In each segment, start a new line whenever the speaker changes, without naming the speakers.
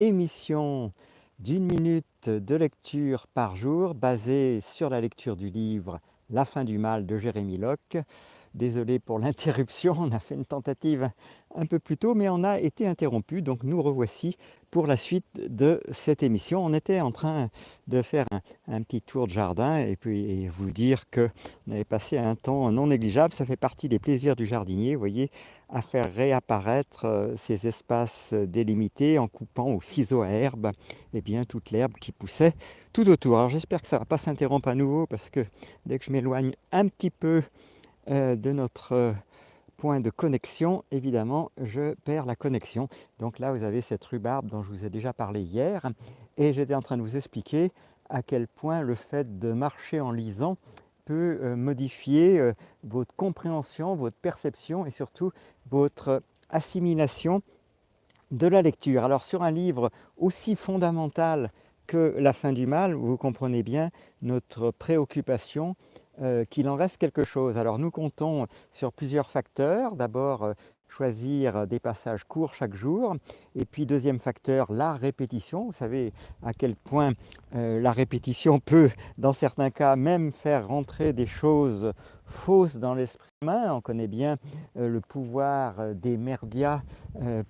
émission d'une minute de lecture par jour basée sur la lecture du livre La fin du mal de Jérémie Locke. Désolé pour l'interruption, on a fait une tentative un peu plus tôt, mais on a été interrompu, donc nous revoici pour la suite de cette émission. On était en train de faire un petit tour de jardin et puis vous dire qu'on avait passé un temps non négligeable. Ça fait partie des plaisirs du jardinier, vous voyez, à faire réapparaître ces espaces délimités en coupant au ciseau à herbe eh bien, toute l'herbe qui poussait tout autour. Alors j'espère que ça ne va pas s'interrompre à nouveau parce que dès que je m'éloigne un petit peu de notre point de connexion, évidemment, je perds la connexion. Donc là, vous avez cette rhubarbe dont je vous ai déjà parlé hier et j'étais en train de vous expliquer à quel point le fait de marcher en lisant peut modifier votre compréhension, votre perception et surtout votre assimilation de la lecture. Alors sur un livre aussi fondamental que La fin du mal, vous comprenez bien notre préoccupation qu'il en reste quelque chose. Alors nous comptons sur plusieurs facteurs. D'abord, choisir des passages courts chaque jour. Et puis deuxième facteur, la répétition. Vous savez à quel point la répétition peut, dans certains cas, même faire rentrer des choses fausses dans l'esprit humain. On connaît bien le pouvoir des merdias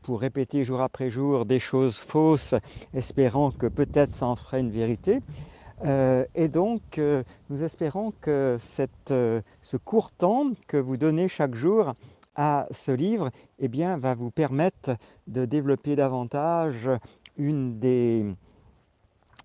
pour répéter jour après jour des choses fausses, espérant que peut-être ça en ferait une vérité. Et donc, nous espérons que ce court temps que vous donnez chaque jour à ce livre eh bien, va vous permettre de développer davantage une des,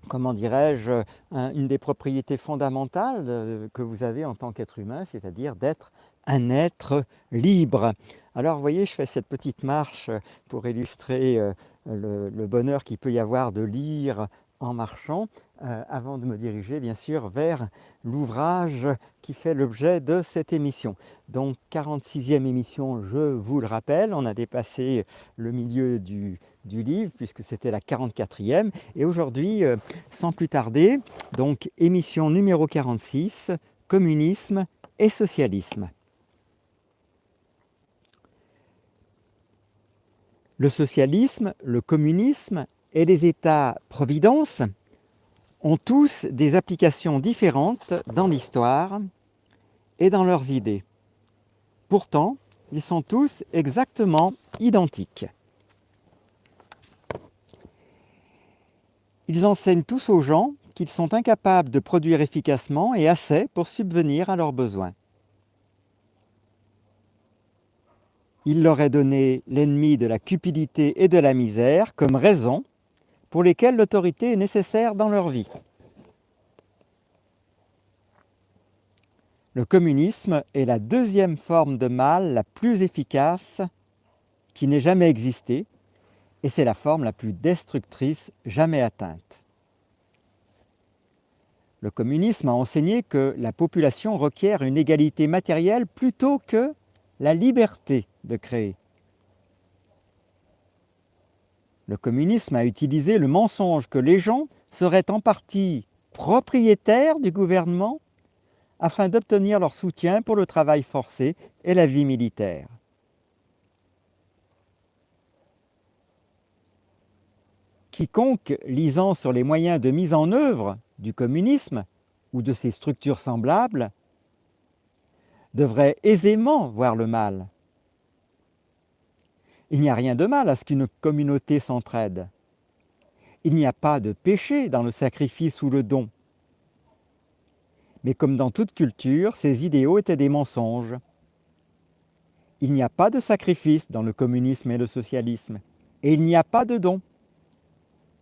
comment dirais-je, une des propriétés fondamentales que vous avez en tant qu'être humain, c'est-à-dire d'être un être libre. Alors, vous voyez, je fais cette petite marche pour illustrer le bonheur qu'il peut y avoir de lire en marchant, avant de me diriger, bien sûr, vers l'ouvrage qui fait l'objet de cette émission. Donc, 46e émission, je vous le rappelle, on a dépassé le milieu du livre, puisque c'était la 44e. Et aujourd'hui, sans plus tarder, donc émission numéro 46, communisme et socialisme. Le socialisme, le communisme et les États-providence ont tous des applications différentes dans l'histoire et dans leurs idées. Pourtant, ils sont tous exactement identiques. Ils enseignent tous aux gens qu'ils sont incapables de produire efficacement et assez pour subvenir à leurs besoins. Il leur est donné l'ennemi de la cupidité et de la misère comme raison pour lesquelles l'autorité est nécessaire dans leur vie. Le communisme est la deuxième forme de mal la plus efficace qui n'ait jamais existé, et c'est la forme la plus destructrice jamais atteinte. Le communisme a enseigné que la population requiert une égalité matérielle plutôt que la liberté de créer. Le communisme a utilisé le mensonge que les gens seraient en partie propriétaires du gouvernement afin d'obtenir leur soutien pour le travail forcé et la vie militaire. Quiconque lisant sur les moyens de mise en œuvre du communisme ou de ses structures semblables devrait aisément voir le mal. Il n'y a rien de mal à ce qu'une communauté s'entraide. Il n'y a pas de péché dans le sacrifice ou le don. Mais comme dans toute culture, ces idéaux étaient des mensonges. Il n'y a pas de sacrifice dans le communisme et le socialisme, et il n'y a pas de don.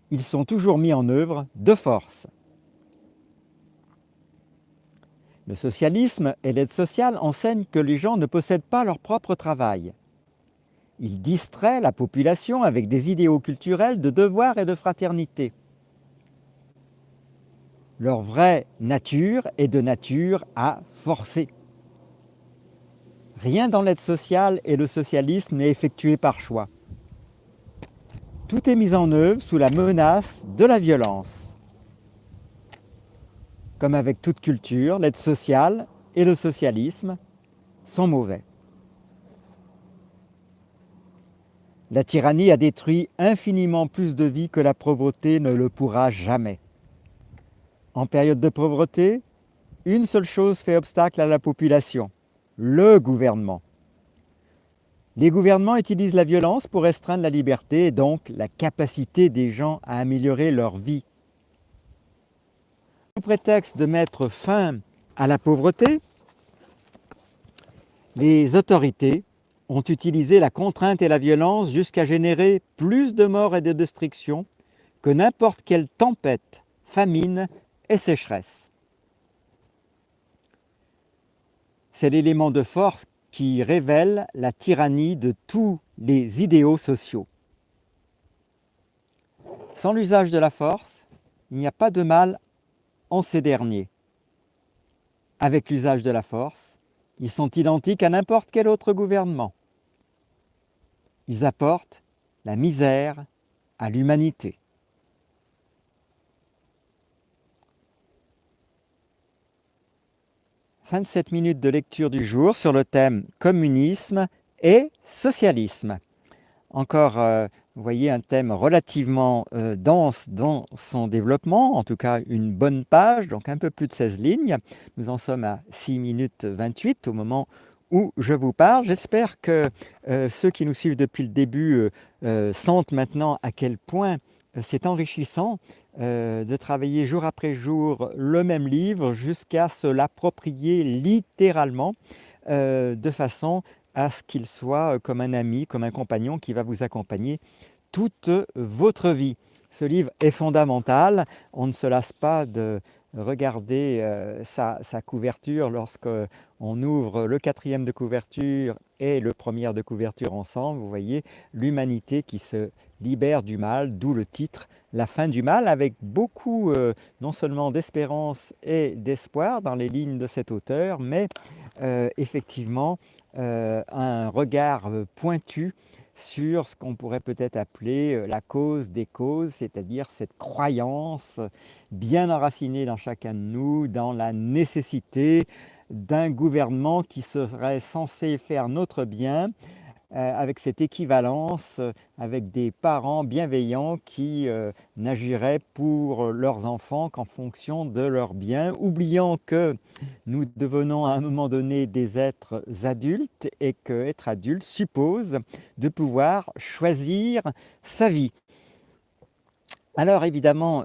Ils sont toujours mis en œuvre de force. Le socialisme et l'aide sociale enseignent que les gens ne possèdent pas leur propre travail. Ils distraient la population avec des idéaux culturels de devoir et de fraternité. Leur vraie nature est de nature à forcer. Rien dans l'aide sociale et le socialisme n'est effectué par choix. Tout est mis en œuvre sous la menace de la violence. Comme avec toute culture, l'aide sociale et le socialisme sont mauvais. La tyrannie a détruit infiniment plus de vies que la pauvreté ne le pourra jamais. En période de pauvreté, une seule chose fait obstacle à la population, le gouvernement. Les gouvernements utilisent la violence pour restreindre la liberté et donc la capacité des gens à améliorer leur vie. Sous prétexte de mettre fin à la pauvreté, les autorités ont utilisé la contrainte et la violence jusqu'à générer plus de morts et de destructions que n'importe quelle tempête, famine et sécheresse. C'est l'élément de force qui révèle la tyrannie de tous les idéaux sociaux. Sans l'usage de la force, il n'y a pas de mal en ces derniers. Avec l'usage de la force, ils sont identiques à n'importe quel autre gouvernement. Ils apportent la misère à l'humanité. Fin de cette minute de lecture du jour sur le thème communisme et socialisme. Encore, vous voyez, un thème relativement dense dans son développement, en tout cas une bonne page, donc un peu plus de 16 lignes. Nous en sommes à 6 minutes 28 au moment où je vous parle. J'espère que ceux qui nous suivent depuis le début sentent maintenant à quel point c'est enrichissant de travailler jour après jour le même livre jusqu'à se l'approprier littéralement de façon à ce qu'il soit comme un ami, comme un compagnon qui va vous accompagner toute votre vie. Ce livre est fondamental. On ne se lasse pas de regarder sa couverture lorsqu'on ouvre le 4e de couverture et le 1er de couverture ensemble. Vous voyez l'humanité qui se libère du mal, d'où le titre « La fin du mal », avec beaucoup non seulement d'espérance et d'espoir dans les lignes de cet auteur, mais effectivement un regard pointu sur ce qu'on pourrait peut-être appeler la cause des causes, c'est-à-dire cette croyance bien enracinée dans chacun de nous, dans la nécessité d'un gouvernement qui serait censé faire notre bien, avec cette équivalence, avec des parents bienveillants qui n'agiraient pour leurs enfants qu'en fonction de leurs biens, oubliant que nous devenons à un moment donné des êtres adultes et qu'être adulte suppose de pouvoir choisir sa vie. Alors évidemment,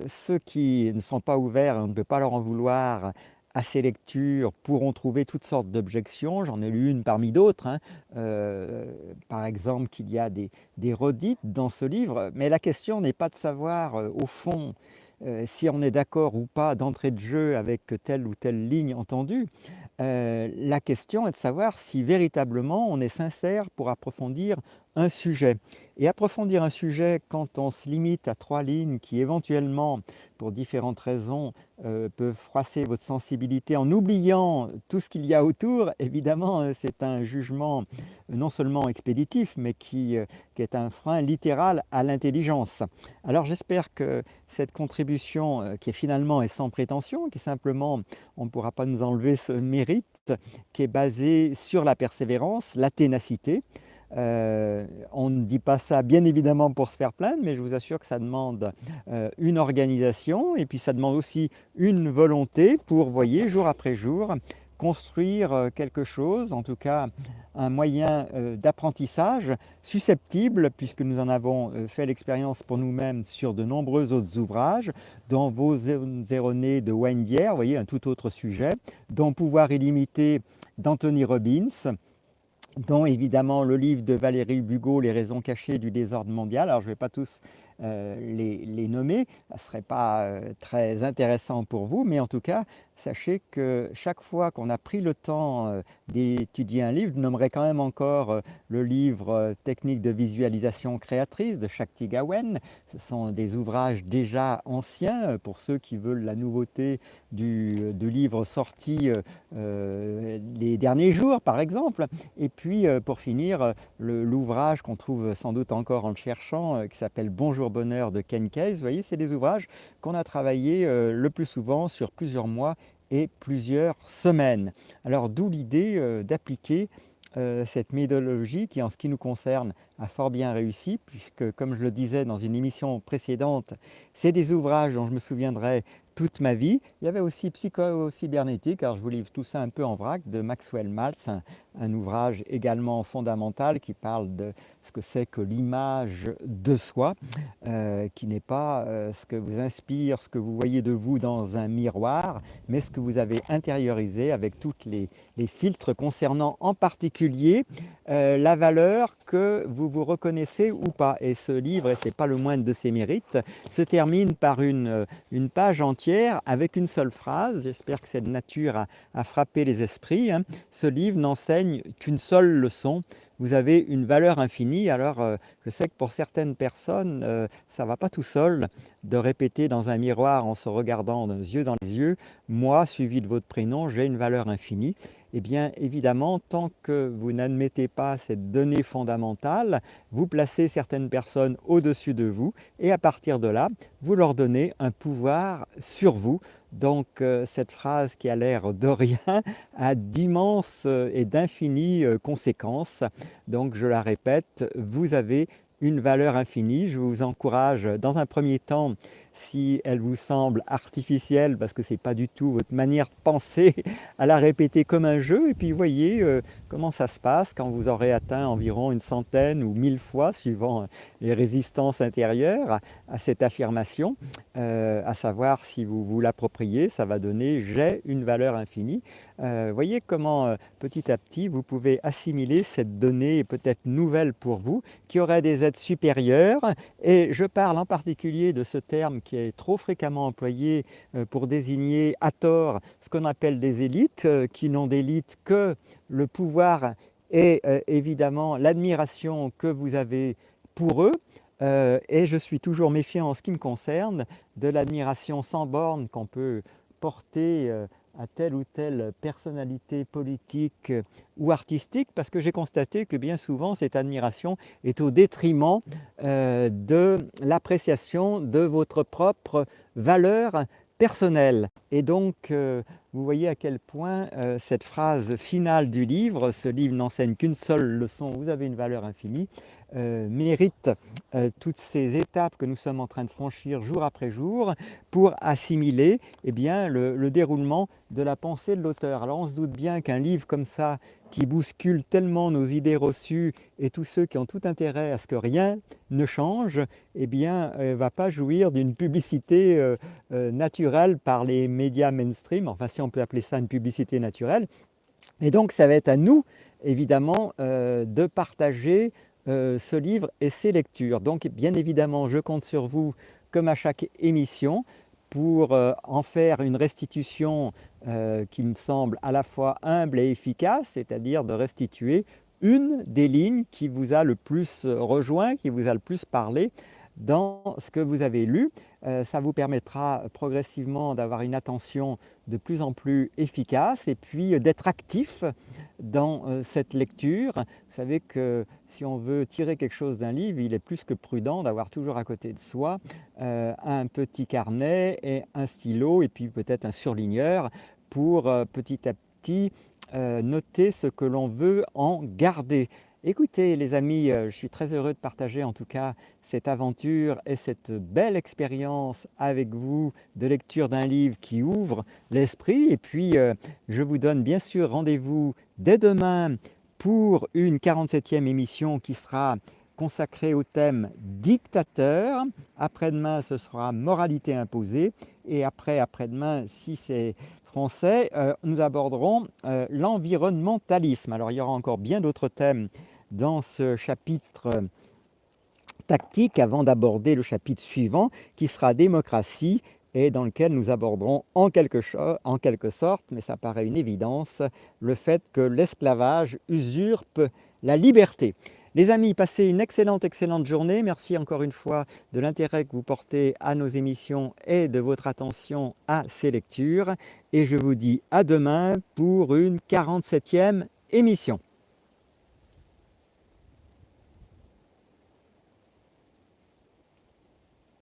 ceux qui ne sont pas ouverts, on ne peut pas leur en vouloir, à ces lectures pourront trouver toutes sortes d'objections. J'en ai lu une parmi d'autres, hein. Par exemple qu'il y a des redites dans ce livre, mais la question n'est pas de savoir au fond si on est d'accord ou pas d'entrée de jeu avec telle ou telle ligne entendue. La question est de savoir si véritablement on est sincère pour approfondir un sujet. Et approfondir un sujet quand on se limite à 3 lignes qui éventuellement, pour différentes raisons, peuvent froisser votre sensibilité en oubliant tout ce qu'il y a autour, évidemment, c'est un jugement non seulement expéditif, mais qui est un frein littéral à l'intelligence. Alors j'espère que cette contribution, qui finalement est sans prétention, qui simplement, on ne pourra pas nous enlever ce mérite, qui est basée sur la persévérance, la ténacité. On ne dit pas ça bien évidemment pour se faire plaindre, mais je vous assure que ça demande une organisation et puis ça demande aussi une volonté pour, voyez, jour après jour, construire quelque chose, en tout cas un moyen d'apprentissage susceptible, puisque nous en avons fait l'expérience pour nous-mêmes sur de nombreux autres ouvrages, dont Vos erronés de Wayne Dyer, vous voyez, un tout autre sujet, dont Pouvoir illimité d'Anthony Robbins, dont évidemment le livre de Valérie Bugeaud, Les raisons cachées du désordre mondial. Alors je ne vais pas tous les nommer, ça ne serait pas très intéressant pour vous, mais en tout cas, sachez que chaque fois qu'on a pris le temps d'étudier un livre, je nommerai quand même encore le livre Technique de visualisation créatrice de Shakti Gawain. Ce sont des ouvrages déjà anciens pour ceux qui veulent la nouveauté du livre sorti les derniers jours, par exemple. Et puis, pour finir, l'ouvrage qu'on trouve sans doute encore en le cherchant, qui s'appelle Bonjour Bonheur de Ken Case. Vous voyez, c'est des ouvrages qu'on a travaillé le plus souvent sur plusieurs mois et plusieurs semaines. Alors, d'où l'idée d'appliquer cette méthodologie qui, en ce qui nous concerne, a fort bien réussi, puisque, comme je le disais dans une émission précédente, c'est des ouvrages dont je me souviendrai toute ma vie. Il y avait aussi Psycho-cybernétique, alors je vous livre tout ça un peu en vrac, de Maxwell Maltz, un ouvrage également fondamental qui parle de ce que c'est que l'image de soi, qui n'est pas ce que vous inspire, ce que vous voyez de vous dans un miroir, mais ce que vous avez intériorisé avec tous les filtres concernant en particulier la valeur que vous reconnaissez ou pas. Et ce livre, et ce n'est pas le moindre de ses mérites, se termine par une page entière avec une seule phrase. J'espère que cette nature a frappé les esprits. Ce livre n'enseigne qu'une seule leçon: vous avez une valeur infinie. Alors, je sais que pour certaines personnes, ça ne va pas tout seul de répéter dans un miroir en se regardant les yeux dans les yeux: moi, suivi de votre prénom, j'ai une valeur infinie. Eh bien, évidemment, tant que vous n'admettez pas cette donnée fondamentale, vous placez certaines personnes au-dessus de vous et à partir de là, vous leur donnez un pouvoir sur vous. Donc, cette phrase qui a l'air de rien a d'immenses et d'infinies conséquences. Donc, je la répète, vous avez une valeur infinie. Je vous encourage, dans un premier temps, si elle vous semble artificielle, parce que ce n'est pas du tout votre manière de penser, à la répéter comme un jeu, et puis voyez comment ça se passe quand vous aurez atteint environ une centaine ou 1000 fois, suivant les résistances intérieures, à cette affirmation, à savoir si vous vous l'appropriez, ça va donner « j'ai une valeur infinie ». Voyez comment petit à petit vous pouvez assimiler cette donnée peut-être nouvelle pour vous, qui aurait des êtres supérieurs, et je parle en particulier de ce terme qui est trop fréquemment employé pour désigner à tort ce qu'on appelle des élites, qui n'ont d'élite que le pouvoir et évidemment l'admiration que vous avez pour eux. Et je suis toujours méfiant en ce qui me concerne de l'admiration sans borne qu'on peut porter à telle ou telle personnalité politique ou artistique, parce que j'ai constaté que bien souvent cette admiration est au détriment de l'appréciation de votre propre valeur personnelle. Et donc, vous voyez à quel point cette phrase finale du livre, ce livre n'enseigne qu'une seule leçon, vous avez une valeur infinie, mérite toutes ces étapes que nous sommes en train de franchir jour après jour pour assimiler eh bien, le déroulement de la pensée de l'auteur. Alors on se doute bien qu'un livre comme ça, qui bouscule tellement nos idées reçues et tous ceux qui ont tout intérêt à ce que rien ne change, eh bien, va pas jouir d'une publicité naturelle par les médias mainstream, enfin si on peut appeler ça une publicité naturelle. Et donc ça va être à nous, évidemment, de partager ce livre et ses lectures. Donc bien évidemment, je compte sur vous, comme à chaque émission, pour en faire une restitution qui me semble à la fois humble et efficace, c'est-à-dire de restituer une des lignes qui vous a le plus rejoint, qui vous a le plus parlé dans ce que vous avez lu. Ça vous permettra progressivement d'avoir une attention de plus en plus efficace et puis d'être actif dans cette lecture. Vous savez que si on veut tirer quelque chose d'un livre, il est plus que prudent d'avoir toujours à côté de soi un petit carnet et un stylo et puis peut-être un surligneur pour petit à petit noter ce que l'on veut en garder. Écoutez les amis, je suis très heureux de partager en tout cas cette aventure et cette belle expérience avec vous de lecture d'un livre qui ouvre l'esprit. Et puis je vous donne bien sûr rendez-vous dès demain pour une 47e émission qui sera consacrée au thème dictateur. Après-demain, ce sera moralité imposée. Et après-demain, si c'est français, nous aborderons l'environnementalisme. Alors il y aura encore bien d'autres thèmes dans ce chapitre tactique avant d'aborder le chapitre suivant qui sera démocratie et dans lequel nous aborderons en quelque sorte, mais ça paraît une évidence, le fait que l'esclavage usurpe la liberté. Les amis, passez une excellente journée. Merci encore une fois de l'intérêt que vous portez à nos émissions et de votre attention à ces lectures. Et je vous dis à demain pour une 47e émission.